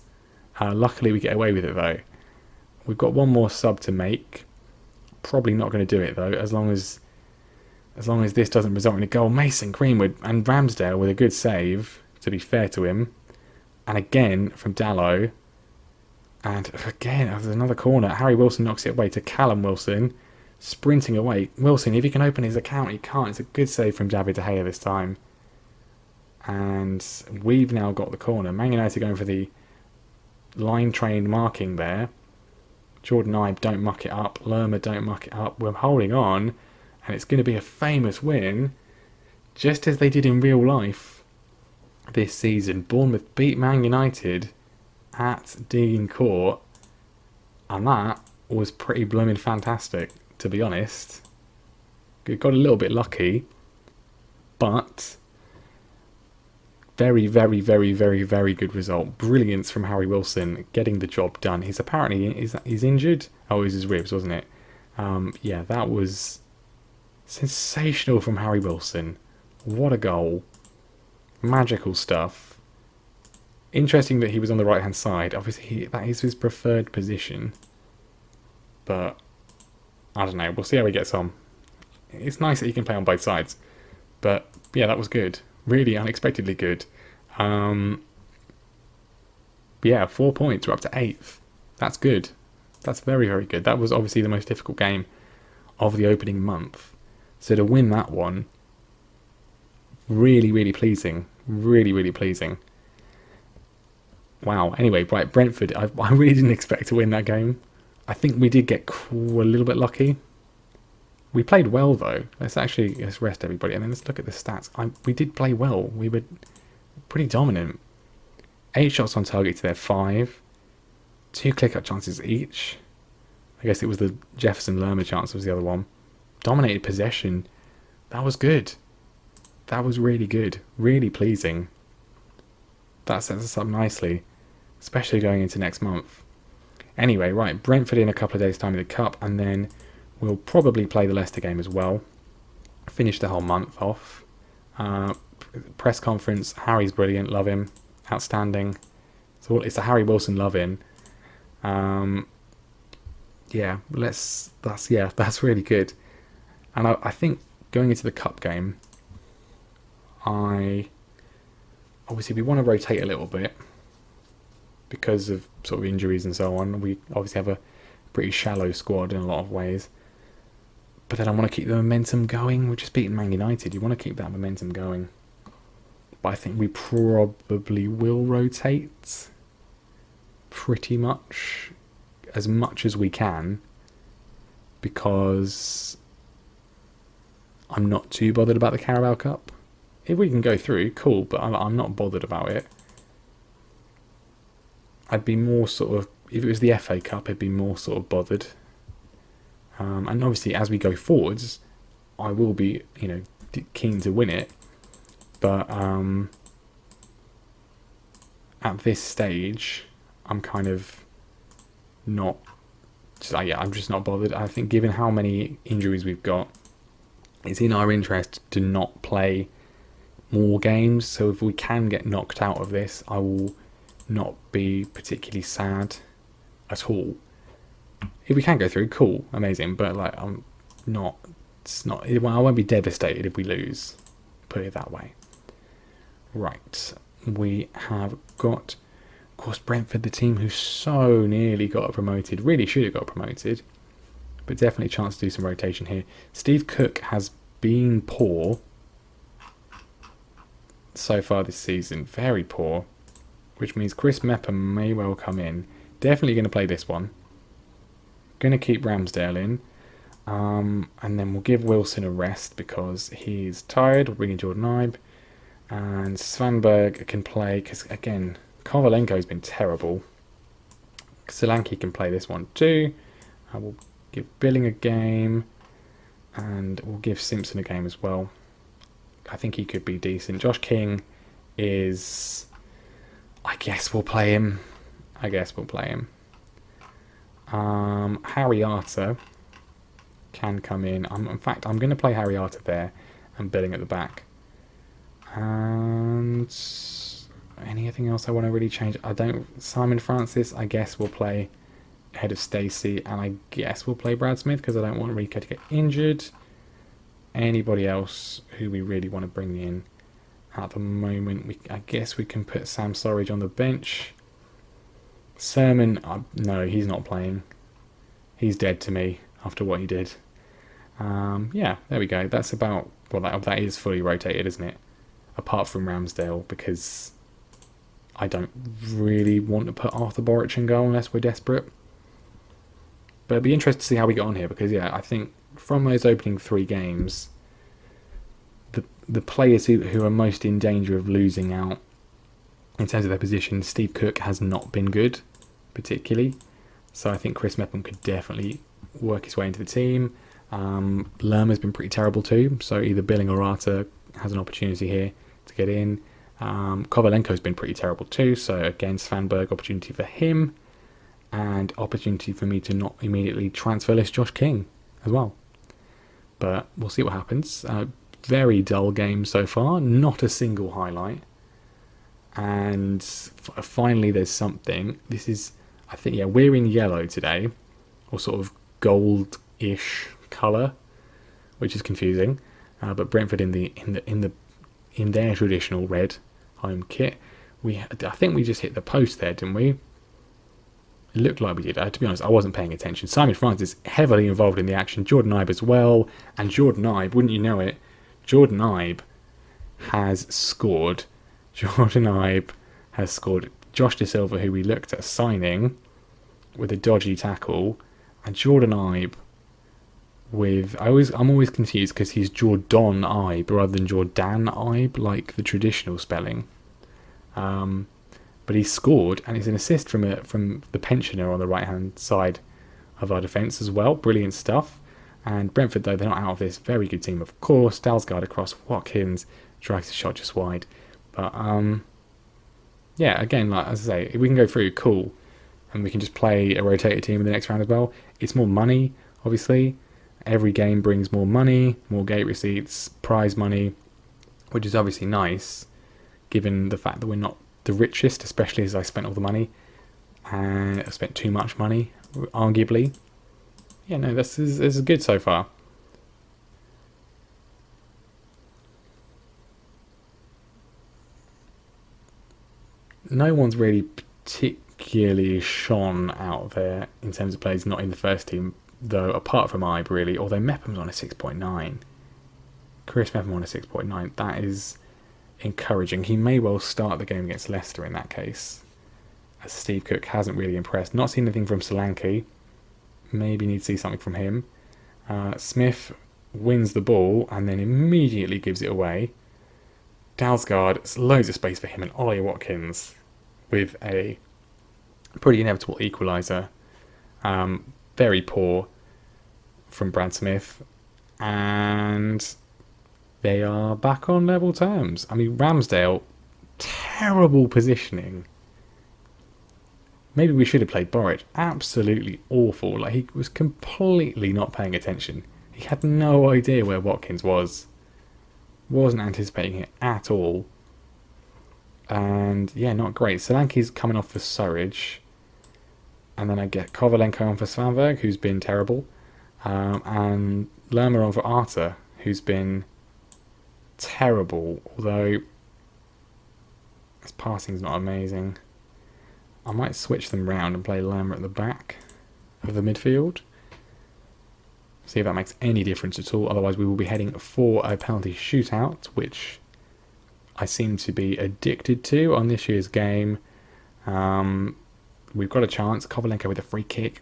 Luckily, we get away with it, though. We've got one more sub to make. Probably not going to do it, though, as long as this doesn't result in a goal. Mason Greenwood and Ramsdale with a good save, to be fair to him. And again, from Dallow. And again, there's another corner. Harry Wilson knocks it away to Callum Wilson. Sprinting away. Wilson, if he can open his account, he can't. It's a good save from David De Gea this time. And we've now got the corner. Man United going for the line-trained marking there. Jordan Ibe, don't muck it up. Lerma, don't muck it up. We're holding on. And it's going to be a famous win. Just as they did in real life this season. Bournemouth beat Man United at Dean Court, and that was pretty blooming fantastic, to be honest. It got a little bit lucky, but very, very, very, very, very good result. Brilliance from Harry Wilson getting the job done. He's injured. Oh, it was his ribs, wasn't it? Yeah, that was sensational from Harry Wilson. What a goal. Magical stuff. Interesting that he was on the right hand side. Obviously, that is his preferred position. But I don't know. We'll see how he gets on. It's nice that he can play on both sides. But yeah, that was good. Really unexpectedly good. Yeah, 4 points. We're up to 8th. That's good. That's very, very good. That was obviously the most difficult game of the opening month. So to win that one, really, really pleasing. Really, really pleasing. Wow. Anyway, right, Brentford. I really didn't expect to win that game. I think we did get a little bit lucky. We played well, though. Let's rest everybody. And then let's look at the stats. We did play well. We were pretty dominant. 8 shots on target to their 5. 2 clear-cut chances each. I guess it was the Jefferson Lerma chance was the other one. Dominated possession. That was good. That was really good. Really pleasing. That sets us up nicely, especially going into next month. Anyway, right, Brentford in a couple of days' time in the Cup, and then we'll probably play the Leicester game as well. Finish the whole month off. Press conference, Harry's brilliant, love him, outstanding. So it's a Harry Wilson love in. Yeah, that's really good. And I think going into the Cup game, obviously we want to rotate a little bit because of sort of injuries and so on. We obviously have a pretty shallow squad in a lot of ways. But then I want to keep the momentum going. We're just beating Man United. You want to keep that momentum going. But I think we probably will rotate pretty much as we can, because I'm not too bothered about the Carabao Cup. If we can go through, cool, but I'm not bothered about it. I'd be more sort of, if it was the FA Cup, I'd be more sort of bothered. And obviously, as we go forwards, I will be, keen to win it. But at this stage, I'm kind of not. I'm just not bothered. I think, given how many injuries we've got, it's in our interest to not play more games. So if we can get knocked out of this, I will not be particularly sad at all. If we can go through, cool, amazing. But I'm not. It's not. I won't be devastated if we lose. Put it that way. Right, we have got, of course, Brentford, the team who so nearly got promoted. Really should have got promoted, but definitely a chance to do some rotation here. Steve Cook has been poor so far this season, very poor, which means Chris Mepper may well come in. Definitely going to play this one. Going to keep Ramsdale in, and then we'll give Wilson a rest because he's tired. We'll bring in Jordan Ibe, and Svanberg can play because, again, Kovalenko's been terrible. Solanke can play this one too. I will give Billing a game. And we'll give Simpson a game as well. I think he could be decent. Josh King is... I guess we'll play him. Harry Arter can come in. In fact, I'm going to play Harry Arter there and Billing at the back. And anything else I want to really change? Simon Francis, I guess we'll play ahead of Stacey, and I guess we'll play Brad Smith because I don't want Rico to get injured. Anybody else who we really want to bring in at the moment? I guess we can put Sam Surridge on the bench. Sermon, no, he's not playing. He's dead to me after what he did. Yeah, there we go. That's about... Well, that is fully rotated, isn't it? Apart from Ramsdale, because I don't really want to put Arthur Boric in goal unless we're desperate. But it'd be interesting to see how we get on here, because, yeah, I think from those opening 3 games, the players who are most in danger of losing out in terms of their position, Steve Cook has not been good, particularly. So I think Chris Mepham could definitely work his way into the team. Lerma's been pretty terrible too, so either Billing or Arter has an opportunity here to get in. Kovalenko's been pretty terrible too, so again, Svanberg, opportunity for him, and opportunity for me to not immediately transfer list Josh King as well. But we'll see what happens. Very dull game so far, not a single highlight. And finally there's something. This is, I think, yeah, we're in yellow today, or sort of gold-ish colour, which is confusing. But Brentford in their traditional red home kit. I think we just hit the post there, didn't we? It looked like we did. To be honest, I wasn't paying attention. Simon Francis heavily involved in the action. Jordan Ibe as well. And Jordan Ibe, wouldn't you know it, Jordan Ibe has scored. Jordan Ibe has scored. Josh De Silva, who we looked at signing with a dodgy tackle, and Jordan Ibe with... I'm always confused because he's Jordan Ibe rather than Jordan Ibe, like the traditional spelling. But he scored, and it's an assist from the pensioner on the right-hand side of our defence as well. Brilliant stuff. And Brentford, though, they're not out of this. Very good team, of course. Dalsgaard across, Watkins drags the shot just wide. But, yeah, again, like as I say, if we can go through, cool. And we can just play a rotated team in the next round as well. It's more money, obviously. Every game brings more money, more gate receipts, prize money, which is obviously nice, given the fact that we're not the richest, especially as I spent all the money. And I spent too much money, arguably. Yeah, no, this is good so far. No one's really particularly shone out there in terms of players not in the first team, though, apart from Ibe, really. Although Mepham's on a 6.9. Chris Mepham on a 6.9. That is encouraging. He may well start the game against Leicester in that case, as Steve Cook hasn't really impressed. Not seen anything from Solanke. Maybe need to see something from him. Smith wins the ball and then immediately gives it away. Dalsgaard, loads of space for him, and Ollie Watkins with a pretty inevitable equaliser. Very poor from Brad Smith. And they are back on level terms. I mean, Ramsdale, terrible positioning. Maybe we should have played Boric. Absolutely awful. Like, he was completely not paying attention. He had no idea where Watkins was. Wasn't anticipating it at all. And, yeah, not great. Solanke's coming off for Surridge. And then I get Kovalenko on for Svanberg, who's been terrible. And Lerma on for Arter, who's been terrible. Although his passing's not amazing. I might switch them round and play Lerma at the back of the midfield. See if that makes any difference at all. Otherwise, we will be heading for a penalty shootout, which I seem to be addicted to on this year's game. We've got a chance. Kovalenko with a free kick.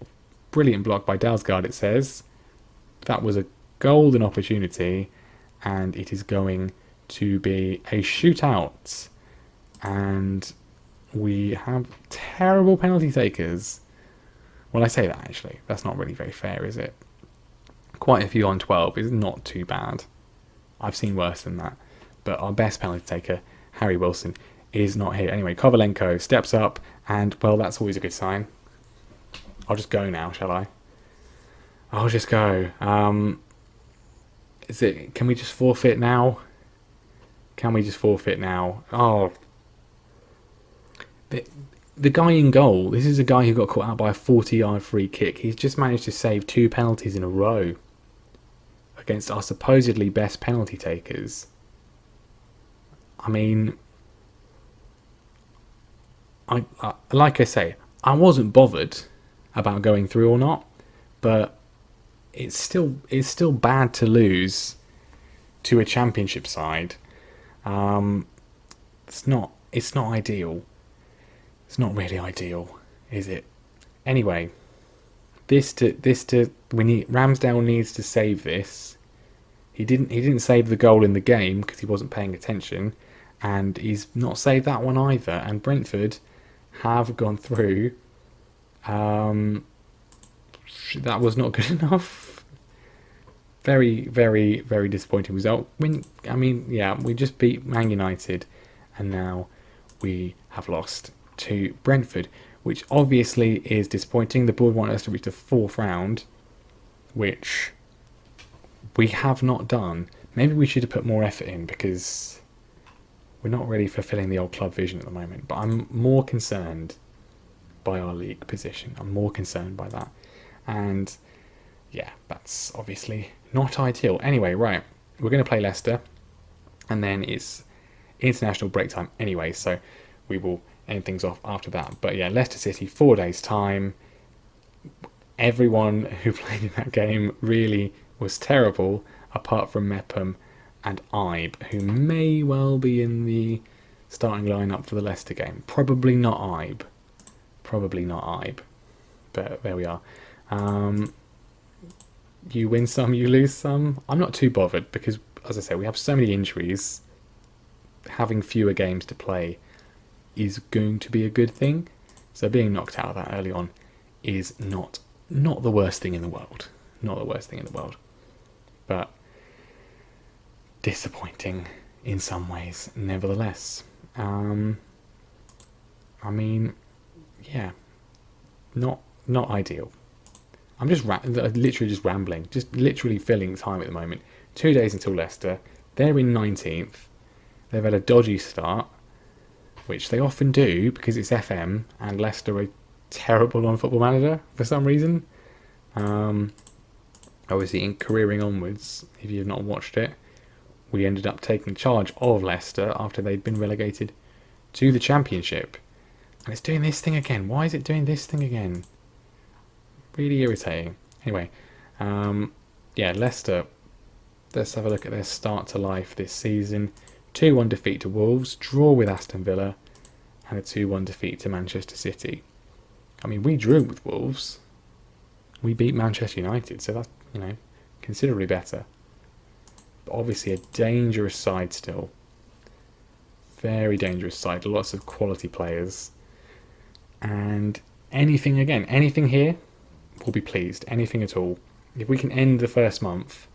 Brilliant block by Dalsgaard, it says. That was a golden opportunity, and it is going to be a shootout. And we have terrible penalty takers. Well, I say that, actually. That's not really very fair, is it? quite a few on 12 is not too bad. I've seen worse than that. But our best penalty taker, Harry Wilson, is not here. Anyway, Kovalenko steps up, and, well, that's always a good sign. I'll just go now, shall I? I'll just go. Can we just forfeit now? Can we just forfeit now? Oh. The guy in goal, this is a guy who got caught out by a 40-yard free kick. He's just managed to save 2 penalties in a row against our supposedly best penalty takers. I mean, I like I say, I wasn't bothered about going through or not, but it's still bad to lose to a championship side. It's not ideal. It's not really ideal, is it? Anyway, Ramsdale needs to save this. He didn't save the goal in the game because he wasn't paying attention, and he's not saved that one either. And Brentford have gone through. That was not good enough. Very, very, very disappointing result. We just beat Man United, and now we have lost to Brentford, which obviously is disappointing. The board want us to reach the 4th round, which we have not done. Maybe we should have put more effort in, because we're not really fulfilling the old club vision at the moment. But I'm more concerned by our league position. I'm more concerned by that. And yeah, that's obviously not ideal. Anyway, right, we're going to play Leicester, and then it's international break time anyway, so we will end things off after that. But yeah, Leicester City, 4 days time. Everyone who played in that game really was terrible, apart from Mepham and Ibe, who may well be in the starting lineup for the Leicester game. Probably not Ibe. But there we are. You win some, you lose some. I'm not too bothered because, as I say, we have so many injuries. Having fewer games to play is going to be a good thing. So being knocked out of that early on is not the worst thing in the world. Not the worst thing in the world. But disappointing in some ways, nevertheless. I mean, yeah, not ideal. I'm just literally just rambling, just literally filling time at the moment. 2 days until Leicester. They're in 19th. They've had a dodgy start, which they often do because it's FM and Leicester are terrible on Football Manager for some reason. Obviously, in careering onwards, if you've not watched it, we ended up taking charge of Leicester after they'd been relegated to the Championship. And it's doing this thing again. Why is it doing this thing again? Really irritating. Anyway, yeah, Leicester, let's have a look at their start to life this season. 2-1 defeat to Wolves, draw with Aston Villa, and a 2-1 defeat to Manchester City. I mean, we drew with Wolves. We beat Manchester United, so that's, considerably better. But obviously a dangerous side still. Very dangerous side. Lots of quality players. And anything here, we'll be pleased. Anything at all. If we can end the first month,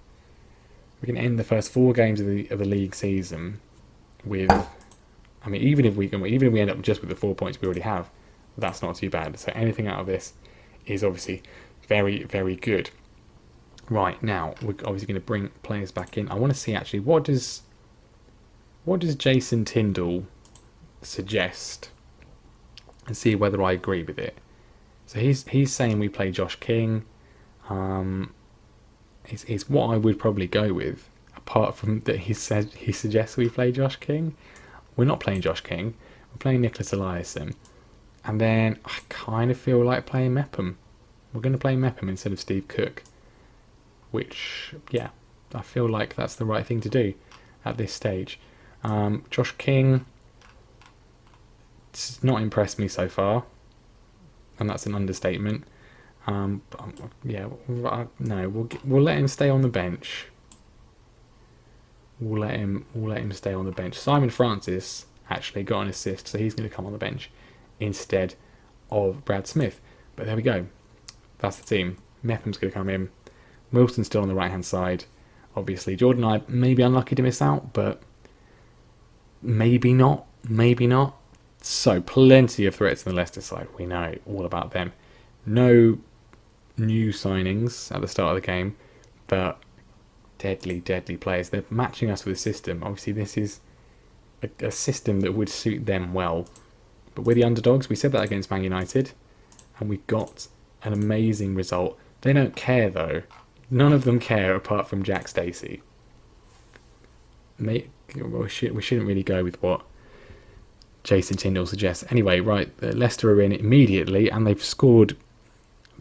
we can end the first 4 games of the league season with, even if we end up just with the 4 points we already have, that's not too bad. So anything out of this is obviously very, very good. Right, now we're obviously going to bring players back in. I want to see actually what does Jason Tyndall suggest, and see whether I agree with it. So he's saying we play Josh King. It's what I would probably go with. Apart from that, he suggests we play Josh King. We're not playing Josh King. We're playing Nicholas Eliason. And then I kind of feel like playing Mepham. We're going to play Mepham instead of Steve Cook. Which, yeah, I feel like that's the right thing to do at this stage. Josh King has not impressed me so far. And that's an understatement. Yeah, no, we'll let him stay on the bench. We'll let him stay on the bench. Simon Francis actually got an assist, so he's going to come on the bench instead of Brad Smith. But there we go. That's the team. Mepham's going to come in. Wilson's still on the right-hand side. Obviously, Jordan and I may be unlucky to miss out, but maybe not. Maybe not. So, plenty of threats on the Leicester side. We know all about them. No new signings at the start of the game, but deadly, deadly players. They're matching us with a system. Obviously, this is a system that would suit them well. But we're the underdogs. We said that against Man United, and we got an amazing result. They don't care, though. None of them care apart from Jack Stacey. We shouldn't really go with what Jason Tyndall suggests. Anyway, right, Leicester are in immediately, and they've scored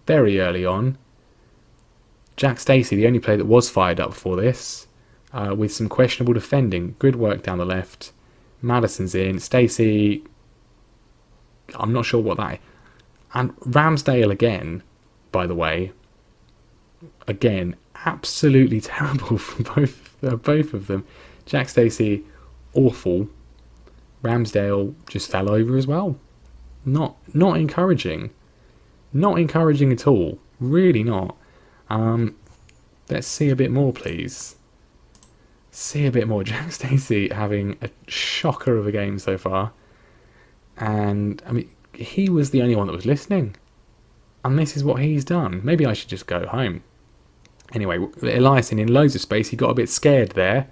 very early on. Jack Stacey, the only player that was fired up before this, with some questionable defending. Good work down the left. Maddison's in. Stacey, I'm not sure what that is. And Ramsdale again, by the way. Again, absolutely terrible from both of them. Jack Stacey, awful. Ramsdale just fell over as well. Not encouraging. Not encouraging at all. Really not. Let's see a bit more, please. See a bit more. Jack Stacey having a shocker of a game so far. And, I mean, he was the only one that was listening. And this is what he's done. Maybe I should just go home. Anyway, Eliason in loads of space. He got a bit scared there.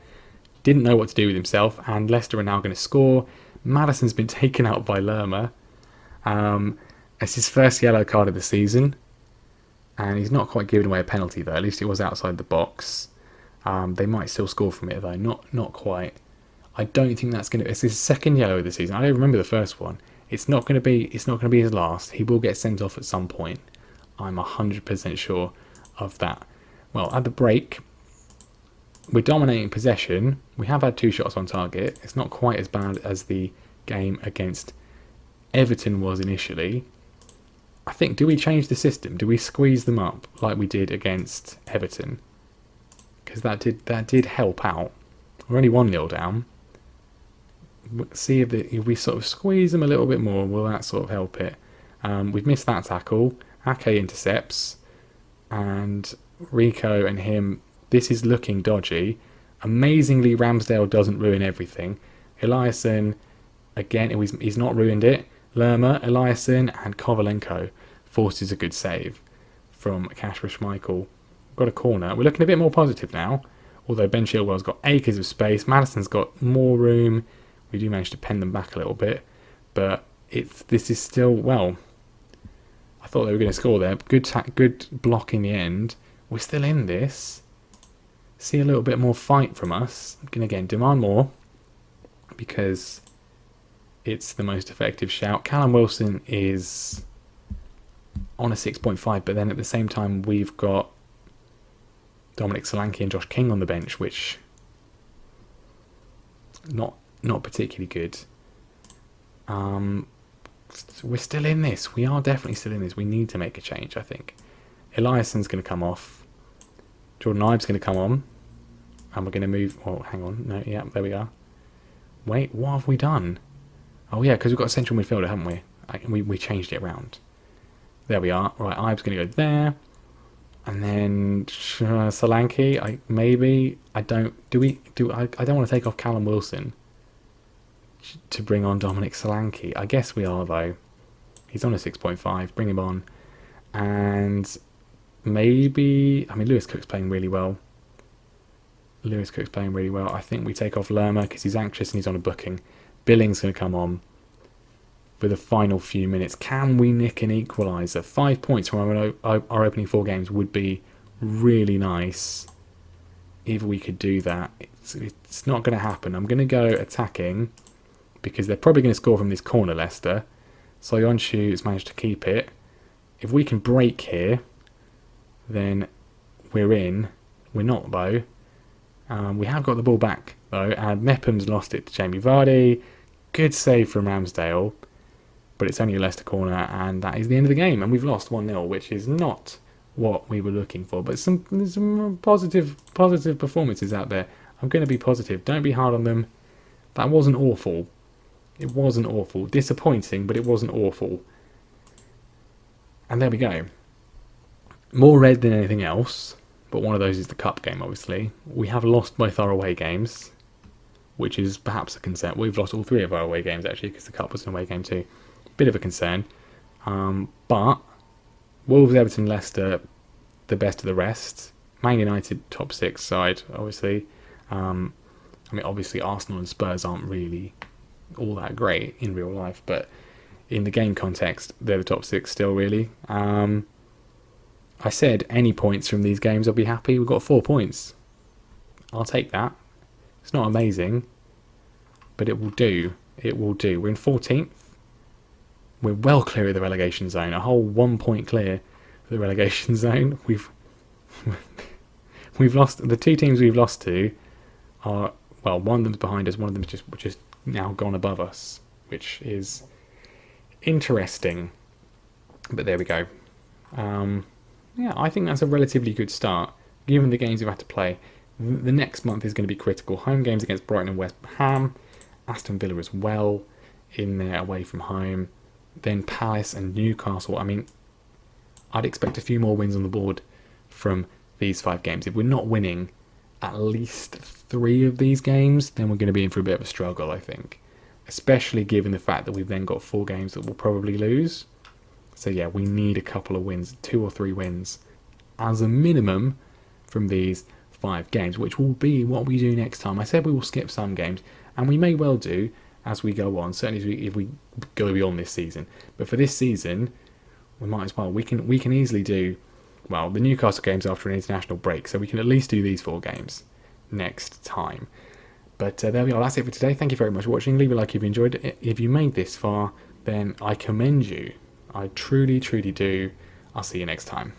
Didn't know what to do with himself. And Leicester are now going to score. Maddison's been taken out by Lerma. It's his first yellow card of the season. And he's not quite giving away a penalty, though. At least it was outside the box. They might still score from it, though. Not quite. I don't think that's going to... It's his second yellow of the season. I don't remember the first one. It's not going to be his last. He will get sent off at some point. I'm 100% sure of that. Well, at the break, we're dominating possession. We have had 2 shots on target. It's not quite as bad as the game against Everton was initially. I think, do we change the system? Do we squeeze them up like we did against Everton? Because that did help out. We're only 1-0 down. See if we sort of squeeze them a little bit more, will that sort of help it? We've missed that tackle. Ake intercepts. And Rico and him, this is looking dodgy. Amazingly, Ramsdale doesn't ruin everything. Eliason, again, he's not ruined it. Lerma, Eliason and Kovalenko forces a good save from Kasper Schmeichel. Got a corner. We're looking a bit more positive now. Although Ben Chilwell's got acres of space. Maddison's got more room. We do manage to pen them back a little bit. But this is still, well, I thought they were going to score there. Good block in the end. We're still in this. See a little bit more fight from us. I'm going to, again, demand more. Because it's the most effective shout. Callum Wilson is on a 6.5. But then at the same time, we've got Dominic Solanke and Josh King on the bench. Which, not particularly good. We're still in this. We are definitely still in this. We need to make a change, I think. Eliason's going to come off. Jordan Ibe's going to come on. And we're going to move... Oh, hang on. No, yeah, there we are. Wait, what have we done? Oh, yeah, because we've got a central midfielder, haven't we? We changed it around. There we are. Right, Ibe's going to go there. And then Solanke, I don't want to take off Callum Wilson to bring on Dominic Solanke. I guess we are, though. He's on a 6.5. Bring him on. And maybe... I mean, Lewis Cook's playing really well. I think we take off Lerma because he's anxious and he's on a booking. Billing's going to come on for the final few minutes. Can we nick an equaliser? 5 points from our opening 4 games would be really nice if we could do that. It's not going to happen. I'm going to go attacking because they're probably going to score from this corner, Leicester. Soyuncu has managed to keep it. If we can break here, then we're in. We're not, though. We have got the ball back, though, and Mepham's lost it to Jamie Vardy. Good save from Ramsdale, but it's only a Leicester corner, and that is the end of the game. And we've lost 1-0, which is not what we were looking for. But there's some positive performances out there. I'm going to be positive. Don't be hard on them. That wasn't awful. It wasn't awful. Disappointing, but it wasn't awful. And there we go. More red than anything else. but one of those is the cup game, obviously. We have lost both our away games, which is perhaps a concern. We've lost all 3 of our away games, actually, because the cup was an away game too. Bit of a concern. But Wolves, Everton, Leicester, the best of the rest. Man United, top 6 side, obviously. Obviously Arsenal and Spurs aren't really all that great in real life, but in the game context, they're the top 6 still, really. I said any points from these games, I'll be happy. We've got 4 points. I'll take that. It's not amazing, but it will do. It will do. We're in 14th. We're well clear of the relegation zone. A whole 1 point clear of the relegation zone. We've lost. The 2 teams we've lost to are, well, one of them's behind us. One of them's just now gone above us, which is interesting. But there we go. Yeah, I think that's a relatively good start, given the games we've had to play. The next month is going to be critical. Home games against Brighton and West Ham, Aston Villa as well, in there away from home. Then Palace and Newcastle. I mean, I'd expect a few more wins on the board from these 5 games. If we're not winning at least 3 of these games, then we're going to be in for a bit of a struggle, I think. Especially given the fact that we've then got 4 games that we'll probably lose. So yeah, we need a couple of wins, 2 or 3 wins as a minimum from these 5 games, which will be what we do next time. I said we will skip some games, and we may well do as we go on, certainly if we go beyond this season. But for this season, we might as well. We can easily do, well, the Newcastle games after an international break, so we can at least do these 4 games next time. But there we are. That's it for today. Thank you very much for watching. Leave a like if you enjoyed it. If you made this far, then I commend you. I truly, truly do. I'll see you next time.